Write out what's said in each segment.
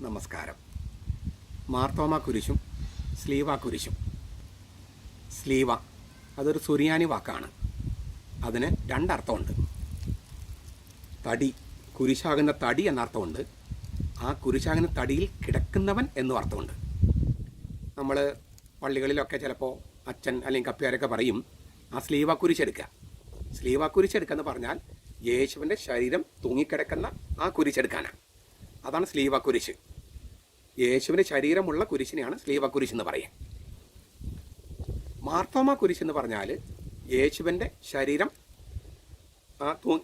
നമസ്കാരം. മാർത്തോമ കുരിശും സ്ലീവ കുരിശും. സ്ലീവ അതൊരു സുറിയാനി വാക്കാണ്. അതിന് രണ്ടർത്ഥമുണ്ട്. തടി, കുരിശാകുന്ന തടി എന്നർത്ഥമുണ്ട്. ആ കുരിശാകുന്ന തടിയിൽ കിടക്കുന്നവൻ എന്നും അർത്ഥമുണ്ട്. നമ്മൾ പള്ളികളിലൊക്കെ ചിലപ്പോൾ അച്ഛൻ അല്ലെങ്കിൽ കപ്പിയാരൊക്കെ പറയും ആ സ്ലീവ കുരിശെടുക്കുക. സ്ലീവ കുരിശെടുക്കുക എന്ന് പറഞ്ഞാൽ യേശുവിൻ്റെ ശരീരം തൂങ്ങിക്കിടക്കുന്ന ആ കുരിശെടുക്കാനാണ്. അതാണ് സ്ലീവ കുരിശ്. യേശുവിൻ്റെ ശരീരമുള്ള കുരിശിനെയാണ് സ്ലീവ കുരിശ് എന്ന് പറയുക. മാർത്തോമ കുരിശ് എന്ന് പറഞ്ഞാൽ യേശുവിൻ്റെ ശരീരം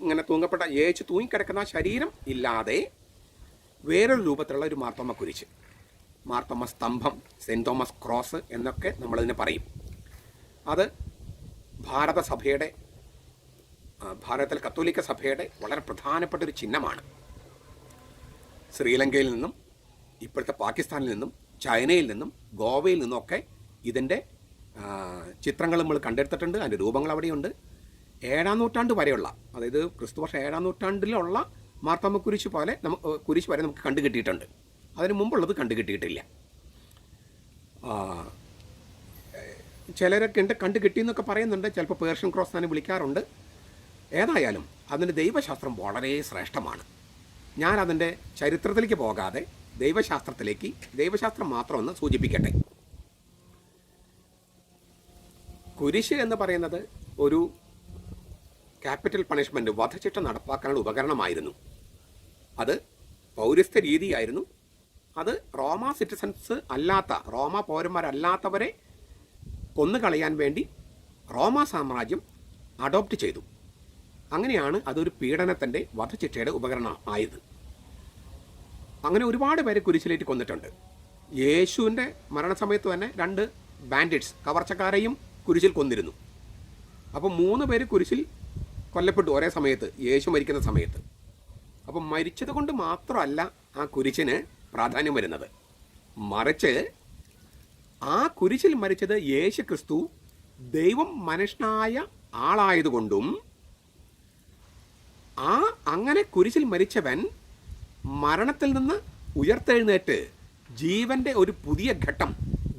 ഇങ്ങനെ തൂങ്ങപ്പെട്ട യേശു തൂങ്ങിക്കിടക്കുന്ന ശരീരം ഇല്ലാതെ വേറൊരു രൂപത്തിലുള്ള ഒരു മാർത്തോമ കുരിശ്, മാർത്തോമ സ്തംഭം, സെൻറ് തോമസ് ക്രോസ് എന്നൊക്കെ നമ്മളതിനെ പറയും. അത് ഭാരതത്തിലെ കത്തോലിക്ക സഭയുടെ വളരെ പ്രധാനപ്പെട്ട ഒരു ചിഹ്നമാണ്. ശ്രീലങ്കയിൽ നിന്നും ഇപ്പോഴത്തെ പാകിസ്ഥാനിൽ നിന്നും ചൈനയിൽ നിന്നും ഗോവയിൽ നിന്നൊക്കെ ഇതിൻ്റെ ചിത്രങ്ങൾ നമ്മൾ കണ്ടെടുത്തിട്ടുണ്ട്. അതിൻ്റെ രൂപങ്ങൾ അവിടെയുണ്ട്. 7-ാം നൂറ്റാണ്ട് വരെയുള്ള, അതായത് ക്രിസ്തുവർഷം 7-ാം നൂറ്റാണ്ടിലുള്ള മാർത്തോമ കുരിശ് പോലെ കുരിശ് വരെ നമുക്ക് കണ്ടു കിട്ടിയിട്ടുണ്ട്. അതിന് മുമ്പുള്ളത് കണ്ടു കിട്ടിയിട്ടില്ല. ചിലരൊക്കെ ഉണ്ട് കണ്ടു കിട്ടിയെന്നൊക്കെ പറയുന്നുണ്ട്. ചിലപ്പോൾ പേർഷ്യൻ ക്രോസ് തന്നെ വിളിക്കാറുണ്ട്. ഏതായാലും അതിൻ്റെ ദൈവശാസ്ത്രം വളരെ ശ്രേഷ്ഠമാണ്. ഞാൻ അതിൻ്റെ ചരിത്രത്തിലേക്ക് പോകാതെ ദൈവശാസ്ത്രം മാത്രം ഒന്ന് സൂചിപ്പിക്കട്ടെ. കുരിശ് എന്ന് പറയുന്നത് ഒരു ക്യാപിറ്റൽ പണിഷ്മെൻറ്റ്, വധശിക്ഷ നടപ്പാക്കാനുള്ള ഉപകരണമായിരുന്നു. അത് പൗരസ്ത്യ രീതിയായിരുന്നു. അത് റോമാ സിറ്റിസൺസ് അല്ലാത്ത, റോമാ പൗരന്മാരല്ലാത്തവരെ കൊന്നുകളയാൻ വേണ്ടി റോമാ സാമ്രാജ്യം അഡോപ്റ്റ് ചെയ്തു. അങ്ങനെയാണ് അതൊരു പീഡനത്തിൻ്റെ വധശിക്ഷയുടെ ഉപകരണം ആയത്. അങ്ങനെ ഒരുപാട് പേരെ കുരിശിലേറ്റ് കൊന്നിട്ടുണ്ട്. യേശുവിൻ്റെ മരണസമയത്ത് തന്നെ 2 ബാൻഡിറ്റ്സ്, കവർച്ചക്കാരെയും കുരിശിൽ കൊന്നിരുന്നു. അപ്പോൾ 3 പേര് കുരിശിൽ കൊല്ലപ്പെട്ടു ഒരേ സമയത്ത്, യേശു മരിക്കുന്ന സമയത്ത്. അപ്പം മരിച്ചത് കൊണ്ട് മാത്രമല്ല ആ കുരിശിന് പ്രാധാന്യം വരുന്നത്, മറിച്ച് ആ കുരിശിൽ മരിച്ചത് യേശു ക്രിസ്തു ദൈവം മനുഷ്യനായ ആളായതുകൊണ്ടും അങ്ങനെ കുരിശിൽ മരിച്ചവൻ മരണത്തിൽ നിന്ന് ഉയർത്തെഴുന്നേറ്റ് ജീവൻ്റെ ഒരു പുതിയ ഘട്ടം,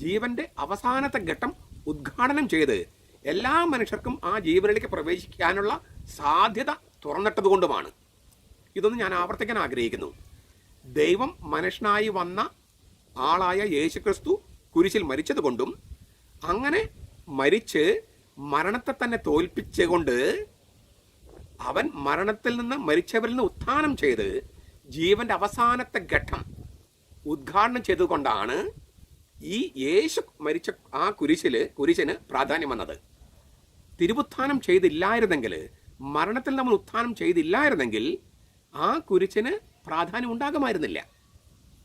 ജീവൻ്റെ അവസാനത്തെ ഘട്ടം ഉദ്ഘാടനം ചെയ്ത് എല്ലാ മനുഷ്യർക്കും ആ ജീവനിലേക്ക് പ്രവേശിക്കാനുള്ള സാധ്യത തുറന്നിട്ടതുകൊണ്ടുമാണ്. ഇതൊന്നും ഞാൻ ആവർത്തിക്കാൻ ആഗ്രഹിക്കുന്നു. ദൈവം മനുഷ്യനായി വന്ന ആളായ യേശു ക്രിസ്തു കുരിശിൽ മരിച്ചതുകൊണ്ടും അങ്ങനെ മരിച്ച് മരണത്തെ തന്നെ തോൽപ്പിച്ചുകൊണ്ട് അവൻ മരണത്തിൽ നിന്ന് മരിച്ചവരിൽ നിന്ന് ഉത്ഥാനം ചെയ്ത് ജീവന്റെ അവസാനത്തെ ഘട്ടം ഉദ്ഘാടനം ചെയ്തുകൊണ്ടാണ് ഈ യേശു മരിച്ച ആ കുരിശിന് പ്രാധാന്യം വന്നത്. തിരുവുത്ഥാനം ചെയ്തില്ലായിരുന്നെങ്കിൽ, മരണത്തിൽ നമ്മൾ ഉത്ഥാനം ചെയ്തില്ലായിരുന്നെങ്കിൽ ആ കുരിശിന് പ്രാധാന്യം ഉണ്ടാകുമായിരുന്നില്ല.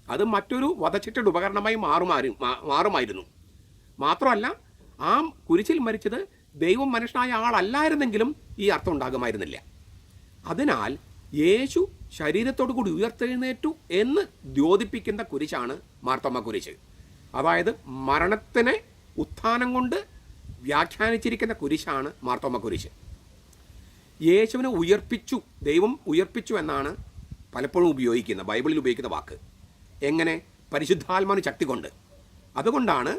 അത് മറ്റൊരു വധശിക്ഷയുടെ ഉപകരണമായി മാറുമായിരുന്നു. മാത്രമല്ല, ആ കുരിശിൽ മരിച്ചത് ദൈവം മനുഷ്യനായ ആളല്ലായിരുന്നെങ്കിലും ഈ അർത്ഥം ഉണ്ടാകുമായിരുന്നില്ല. അതിനാൽ യേശു ശരീരത്തോടു കൂടി ഉയർത്തെഴുന്നേറ്റു എന്ന് ദ്യോതിപ്പിക്കുന്ന കുരിശാണ് മാർത്തോമ കുരിശ്. അതായത് മരണത്തിനെ ഉത്ഥാനം കൊണ്ട് വ്യാഖ്യാനിച്ചിരിക്കുന്ന കുരിശാണ് മാർത്തോമ കുരിശ്. യേശുവിനെ ഉയർപ്പിച്ചു, ദൈവം ഉയർപ്പിച്ചു എന്നാണ് പലപ്പോഴും ഉപയോഗിക്കുന്ന, ബൈബിളിൽ ഉപയോഗിക്കുന്ന വാക്ക്. എങ്ങനെ? പരിശുദ്ധാത്മാവിന് ശക്തി കൊണ്ട്. അതുകൊണ്ടാണ്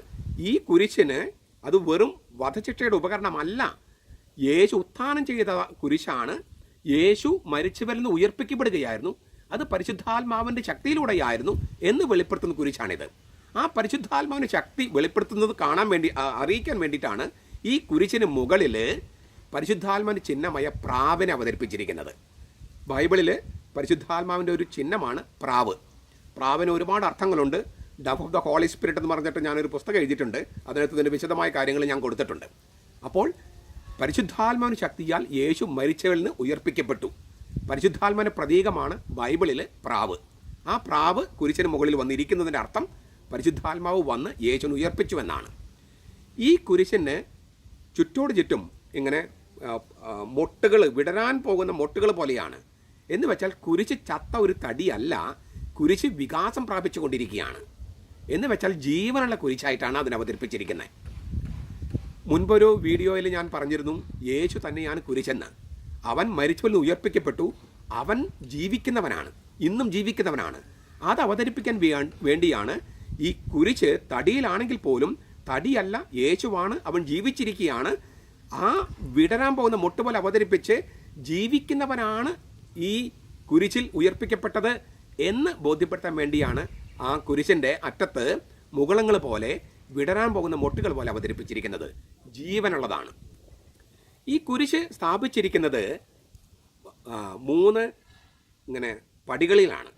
ഈ കുരിശിന് അത് വെറും വധശിക്ഷയുടെ ഉപകരണമല്ല, യേശു ഉത്ഥാനം ചെയ്ത കുരിശാണ്. യേശു മരിച്ചവരിൽ നിന്ന് ഉയർപ്പിക്കപ്പെടുകയായിരുന്നു, അത് പരിശുദ്ധാത്മാവിൻ്റെ ശക്തിയിലൂടെയായിരുന്നു എന്ന് വെളിപ്പെടുത്തുന്ന കുരിശാണിത്. ആ പരിശുദ്ധാത്മാവിൻ്റെ ശക്തി വെളിപ്പെടുത്തുന്നത് അറിയിക്കാൻ വേണ്ടിയിട്ടാണ് ഈ കുരിശിന് മുകളിൽ പരിശുദ്ധാത്മാവിൻ്റെ ചിഹ്നമായ പ്രാവിനെ അവതരിപ്പിച്ചിരിക്കുന്നത്. ബൈബിളിൽ പരിശുദ്ധാത്മാവിൻ്റെ ഒരു ചിഹ്നമാണ് പ്രാവ്. പ്രാവിന് ഒരുപാട് അർത്ഥങ്ങളുണ്ട്. Dove of the holy spirit എന്ന് പറഞ്ഞിട്ട് ഞാനൊരു പുസ്തകം എഴുതിയിട്ടുണ്ട്. അതിനകത്ത് ഇതിൻ്റെ വിശദമായ കാര്യങ്ങൾ ഞാൻ കൊടുത്തിട്ടുണ്ട്. അപ്പോൾ പരിശുദ്ധാത്മാവിന് ശക്തിയാൽ യേശു മരിച്ചവരിൽ നിന്ന് ഉയർപ്പിക്കപ്പെട്ടു. പരിശുദ്ധാത്മാവിൻ്റെ പ്രതീകമാണ് ബൈബിളിൽ പ്രാവ്. ആ പ്രാവ് കുരിശിന് മുകളിൽ വന്നിരിക്കുന്നതിൻ്റെ അർത്ഥം പരിശുദ്ധാത്മാവ് വന്ന് യേശുവിനെ ഉയർപ്പിച്ചു എന്നാണ്. ഈ കുരിശിന് ചുറ്റോട് ചുറ്റും ഇങ്ങനെ മൊട്ടുകൾ, വിടരാൻ പോകുന്ന മൊട്ടുകൾ പോലെയാണ്. എന്ന് വെച്ചാൽ കുരിശ് ചത്ത ഒരു തടിയല്ല, കുരിശ് വികാസം പ്രാപിച്ചുകൊണ്ടിരിക്കുകയാണ്. എന്ന് വെച്ചാൽ ജീവനുള്ള കുരിശായിട്ടാണ് അതിനെ അവതരിപ്പിച്ചിരിക്കുന്നത്. മുൻപൊരു വീഡിയോയിൽ ഞാൻ പറഞ്ഞിരുന്നു, യേശു തന്നെയാണ് കുരിശെന്ന്. അവൻ മരിച്ചവരിൽ ഉയർപ്പിക്കപ്പെട്ടു, അവൻ ജീവിക്കുന്നവനാണ്, ഇന്നും ജീവിക്കുന്നവനാണ്. അത് അവതരിപ്പിക്കാൻ വേണ്ടിയാണ് ഈ കുരിശ് തടിയിലാണെങ്കിൽ പോലും തടിയല്ല, യേശുവാണ്, അവൻ ജീവിച്ചിരിക്കുകയാണ്, ആ വിടരാൻ പോകുന്ന മുട്ടുപോലെ അവതരിപ്പിച്ച് ജീവിക്കുന്നവനാണ് ഈ കുരിശിൽ ഉയർപ്പിക്കപ്പെട്ടത് എന്ന് ബോധ്യപ്പെടുത്താൻ വേണ്ടിയാണ് ആ കുരിശിൻ്റെ അറ്റത്ത് മുകുളങ്ങൾ പോലെ വിടരാൻ പോകുന്ന മൊട്ടുകൾ പോലെ അവതരിപ്പിച്ചിരിക്കുന്നത്. ജീവനുള്ളതാണ്. ഈ കുരിശ് സ്ഥാപിച്ചിരിക്കുന്നത് 3 ഇങ്ങനെ പടികളിലാണ്.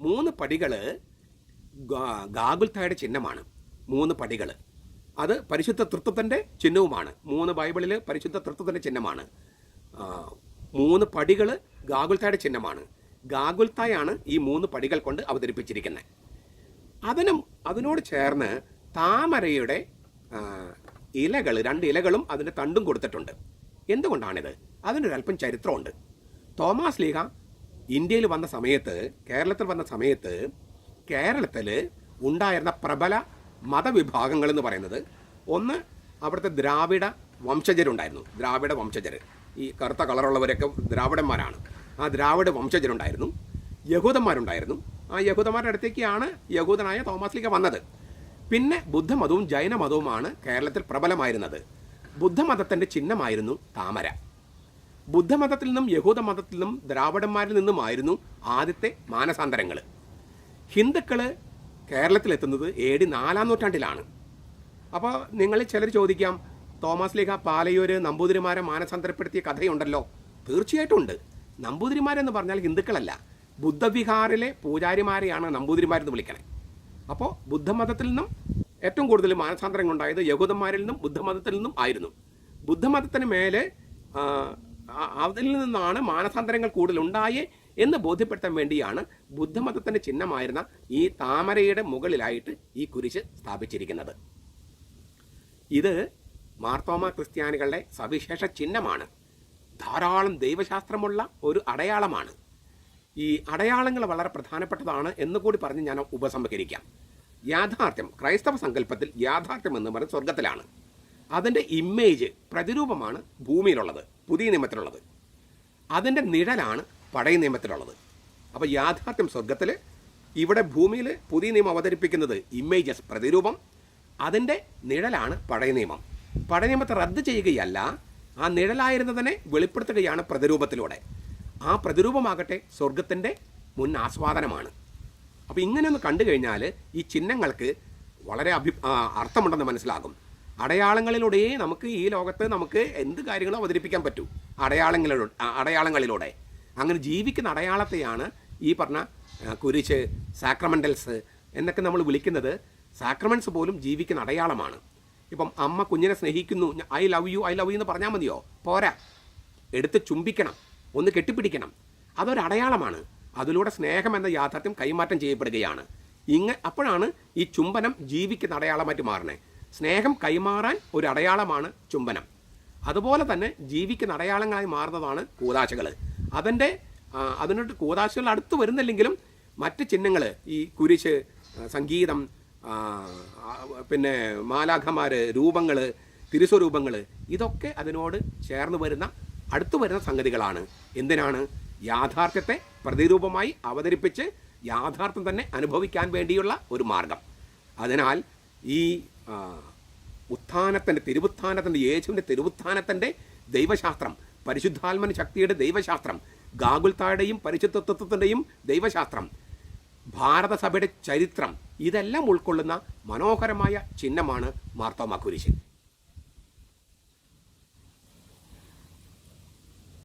3 പടികൾ ഗാഗുൽത്തായുടെ ചിഹ്നമാണ്. 3 പടികൾ അത് പരിശുദ്ധ തൃത്വത്തിൻ്റെ ചിഹ്നവുമാണ്. 3 ബൈബിളിൽ പരിശുദ്ധ തൃത്വത്തിൻ്റെ ചിഹ്നമാണ്. 3 പടികൾ ഗാഗുൽത്തായുടെ ചിഹ്നമാണ്. ഗാഗുൽത്തായാണ് ഈ 3 പടികൾ കൊണ്ട് അവതരിപ്പിച്ചിരിക്കുന്നത്. അതിനോട് ചേർന്ന് താമരയുടെ ഇലകൾ, 2 ഇലകളും അതിൻ്റെ തണ്ടും കൊടുത്തിട്ടുണ്ട്. എന്തുകൊണ്ടാണിത്? അതിനൊരല്പം ചരിത്രമുണ്ട്. തോമാസ് ലീഹ ഇന്ത്യയിൽ വന്ന സമയത്ത്, കേരളത്തിൽ വന്ന സമയത്ത്, കേരളത്തിൽ ഉണ്ടായിരുന്ന പ്രബല മതവിഭാഗങ്ങൾ എന്ന് പറയുന്നത്, ഒന്ന് അവിടുത്തെ ദ്രാവിഡ വംശജരുണ്ടായിരുന്നു. ദ്രാവിഡ വംശജർ, ഈ കറുത്ത കളറുള്ളവരൊക്കെ ദ്രാവിഡന്മാരാണ്. ആ ദ്രാവിഡ വംശജരുണ്ടായിരുന്നു. യഹൂദന്മാരുണ്ടായിരുന്നു. ആ യഹൂദന്മാരുടെ അടുത്തേക്കാണ് യഹൂദനായ തോമാസ് ലീഹ വന്നത്. പിന്നെ ബുദ്ധമതവും ജൈനമതവുമാണ് കേരളത്തിൽ പ്രബലമായിരുന്നത്. ബുദ്ധമതത്തിൻ്റെ ചിഹ്നമായിരുന്നു താമര. ബുദ്ധമതത്തിൽ നിന്നും യഹൂദമതത്തിൽ നിന്നും ദ്രാവിഡന്മാരിൽ നിന്നുമായിരുന്നു ആദ്യത്തെ മാനസാന്തരങ്ങൾ. ഹിന്ദുക്കൾ കേരളത്തിലെത്തുന്നത് AD 4-ാം നൂറ്റാണ്ടിലാണ്. അപ്പോൾ നിങ്ങളിൽ ചിലർ ചോദിക്കാം, തോമാസ് ലീഹ പാലയൂർ നമ്പൂതിരിമാരെ മാനസാന്തരപ്പെടുത്തിയ കഥയുണ്ടല്ലോ. തീർച്ചയായിട്ടും ഉണ്ട്. നമ്പൂതിരിമാരെന്ന് പറഞ്ഞാൽ ഹിന്ദുക്കളല്ല, ബുദ്ധവിഹാറിലെ പൂജാരിമാരെയാണ് നമ്പൂതിരിമാരെന്ന് വിളിക്കണേ. അപ്പോൾ ബുദ്ധമതത്തിൽ നിന്നും ഏറ്റവും കൂടുതൽ മാനസാന്തരങ്ങൾ ഉണ്ടായത് യഹൂദന്മാരിൽ നിന്നും ബുദ്ധമതത്തിൽ നിന്നും ആയിരുന്നു. ബുദ്ധമതത്തിന് മേലെ അതിൽ നിന്നാണ് മാനസാന്തരങ്ങൾ കൂടുതലുണ്ടായേ എന്ന് ബോധ്യപ്പെടുത്താൻ വേണ്ടിയാണ് ബുദ്ധമതത്തിൻ്റെ ചിഹ്നമായിരുന്ന ഈ താമരയുടെ മുകളിലായിട്ട് ഈ കുരിശ് സ്ഥാപിച്ചിരിക്കുന്നത്. ഇത് മാർത്തോമ ക്രിസ്ത്യാനികളുടെ സവിശേഷ ചിഹ്നമാണ്. ധാരാളം ദൈവശാസ്ത്രമുള്ള ഒരു അടയാളമാണ്. ഈ അടയാളങ്ങൾ വളരെ പ്രധാനപ്പെട്ടതാണ് എന്നുകൂടി പറഞ്ഞ് ഞാൻ ഉപസംഹരിക്കാം. യാഥാർത്ഥ്യം, ക്രൈസ്തവ സങ്കല്പത്തിൽ യാഥാർത്ഥ്യം എന്ന് പറയുന്നത് സ്വർഗത്തിലാണ്. അതിൻ്റെ ഇമേജ്, പ്രതിരൂപമാണ് ഭൂമിയിലുള്ളത്, പുതിയ നിയമത്തിലുള്ളത്. അതിൻ്റെ നിഴലാണ് പഴയ നിയമത്തിലുള്ളത്. അപ്പോൾ യാഥാർത്ഥ്യം സ്വർഗത്തിൽ, ഇവിടെ ഭൂമിയിൽ പുതിയ നിയമം അവതരിപ്പിക്കുന്നത് ഇമേജസ്, പ്രതിരൂപം. അതിൻ്റെ നിഴലാണ് പഴയ നിയമം. പഴയ നിയമത്തെ റദ്ദ് ചെയ്യുകയല്ല, ആ നിഴലായിരുന്നതിനെ വെളിപ്പെടുത്തുകയാണ് പ്രതിരൂപത്തിലൂടെ. ആ പ്രതിരൂപമാകട്ടെ സ്വർഗത്തിൻ്റെ മുൻ ആസ്വാദനമാണ്. അപ്പോൾ ഇങ്ങനെയൊന്ന് കണ്ടു കഴിഞ്ഞാൽ ഈ ചിഹ്നങ്ങൾക്ക് വളരെ അർത്ഥമുണ്ടെന്ന് മനസ്സിലാകും. അടയാളങ്ങളിലൂടെ നമുക്ക് ഈ ലോകത്ത് നമുക്ക് എന്ത് കാര്യങ്ങളും അവതരിപ്പിക്കാൻ പറ്റൂ. അടയാളങ്ങളിലൂടെ അങ്ങനെ ജീവിക്കുന്ന അടയാളത്തെയാണ് ഈ പറഞ്ഞ കുരിശ്, സാക്രമെൻ്റൽസ് എന്നൊക്കെ നമ്മൾ വിളിക്കുന്നത്. സാക്രമെൻറ്റ്സ് പോലും ജീവിക്കുന്ന അടയാളമാണ്. ഇപ്പം അമ്മ കുഞ്ഞിനെ സ്നേഹിക്കുന്നു, ഐ ലവ് യു എന്ന് പറഞ്ഞാൽ മതിയോ? പോരാ, എടുത്ത് ചുംബിക്കണം, ഒന്ന് കെട്ടിപ്പിടിക്കണം. അതൊരടയാളമാണ്. അതിലൂടെ സ്നേഹം എന്ന യാഥാർത്ഥ്യം കൈമാറ്റം ചെയ്യപ്പെടുകയാണ്. അപ്പോഴാണ് ഈ ചുംബനം ജീവിക്കുന്ന അടയാളമായിട്ട് മാറണേ. സ്നേഹം കൈമാറാൻ ഒരു അടയാളമാണ് ചുംബനം. അതുപോലെ തന്നെ ജീവിക്കുന്ന അടയാളങ്ങളായി മാറുന്നതാണ് കൂദാശകൾ. അതിനോട്ട് കൂദാശകൾ അടുത്ത് വരുന്നില്ലെങ്കിലും മറ്റ് ചിഹ്നങ്ങൾ, ഈ കുരിശ്, സംഗീതം, പിന്നെ മാലാഖമാർ, രൂപങ്ങൾ, തിരുസ്വരൂപങ്ങൾ, ഇതൊക്കെ അതിനോട് ചേർന്ന് വരുന്ന, അടുത്തു വരുന്ന സംഗതികളാണ്. എന്തിനാണ്? യാഥാർത്ഥ്യത്തെ പ്രതിരൂപമായി അവതരിപ്പിച്ച് യാഥാർത്ഥ്യം തന്നെ അനുഭവിക്കാൻ വേണ്ടിയുള്ള ഒരു മാർഗം. അതിനാൽ ഈ തിരുവുത്ഥാനത്തിൻ്റെ, യേശുവിൻ്റെ തിരുവുത്ഥാനത്തിൻ്റെ ദൈവശാസ്ത്രം, പരിശുദ്ധാത്മന ശക്തിയുടെ ദൈവശാസ്ത്രം, ഗാഗുൽത്തായുടെയും പരിശുദ്ധത്വത്തിൻ്റെയും ദൈവശാസ്ത്രം, ഭാരതസഭയുടെ ചരിത്രം, ഇതെല്ലാം ഉൾക്കൊള്ളുന്ന മനോഹരമായ ചിഹ്നമാണ് മാർത്തോമാ കുരിശ്.